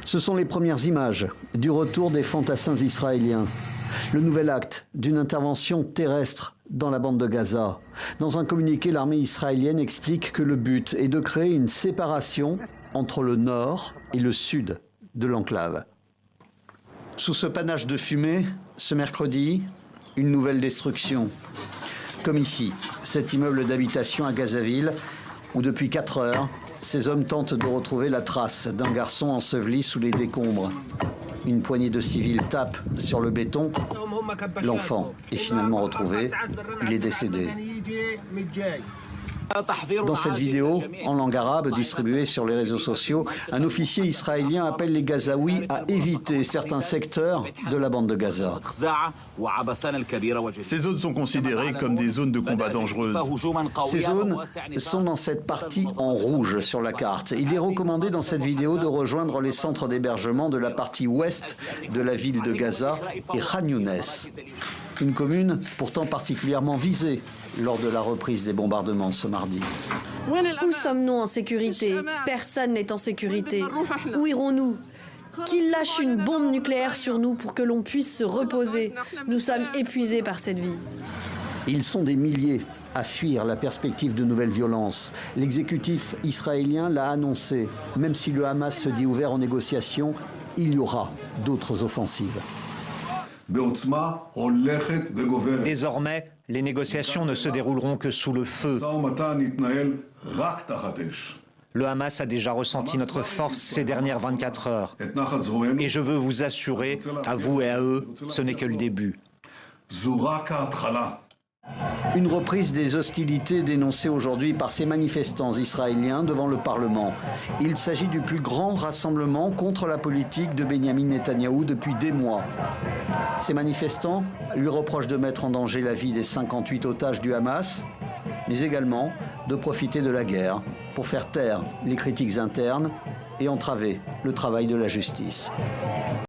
Ce sont les premières images du retour des fantassins israéliens. Le nouvel acte d'une intervention terrestre dans la bande de Gaza. Dans un communiqué, l'armée israélienne explique que le but est de créer une séparation entre le nord et le sud de l'enclave. Sous ce panache de fumée, ce mercredi, une nouvelle destruction. Comme ici, cet immeuble d'habitation à Gazaville, où depuis 4 heures, ces hommes tentent de retrouver la trace d'un garçon enseveli sous les décombres. Une poignée de civils tape sur le béton. L'enfant est finalement retrouvé. Il est décédé. Dans cette vidéo, en langue arabe distribuée sur les réseaux sociaux, un officier israélien appelle les Gazaouis à éviter certains secteurs de la bande de Gaza. Ces zones sont considérées comme des zones de combat dangereuses. Ces zones sont dans cette partie en rouge sur la carte. Il est recommandé dans cette vidéo de rejoindre les centres d'hébergement de la partie ouest de la ville de Gaza et Khan Younes, une commune pourtant particulièrement visée lors de la reprise des bombardements ce mardi. Où sommes-nous en sécurité? Personne n'est en sécurité. Où irons-nous? Qu'ils lâchent une bombe nucléaire sur nous pour que l'on puisse se reposer. Nous sommes épuisés par cette vie. Ils sont des milliers à fuir la perspective de nouvelles violences. L'exécutif israélien l'a annoncé. Même si le Hamas se dit ouvert aux négociations, il y aura d'autres offensives. Désormais, les négociations ne se dérouleront que sous le feu. Le Hamas a déjà ressenti notre force ces dernières 24 heures. Et je veux vous assurer, à vous et à eux, ce n'est que le début. Une reprise des hostilités dénoncée aujourd'hui par ces manifestants israéliens devant le Parlement. Il s'agit du plus grand rassemblement contre la politique de Benyamin Netanyahou depuis des mois. Ces manifestants lui reprochent de mettre en danger la vie des 58 otages du Hamas, mais également de profiter de la guerre pour faire taire les critiques internes et entraver le travail de la justice.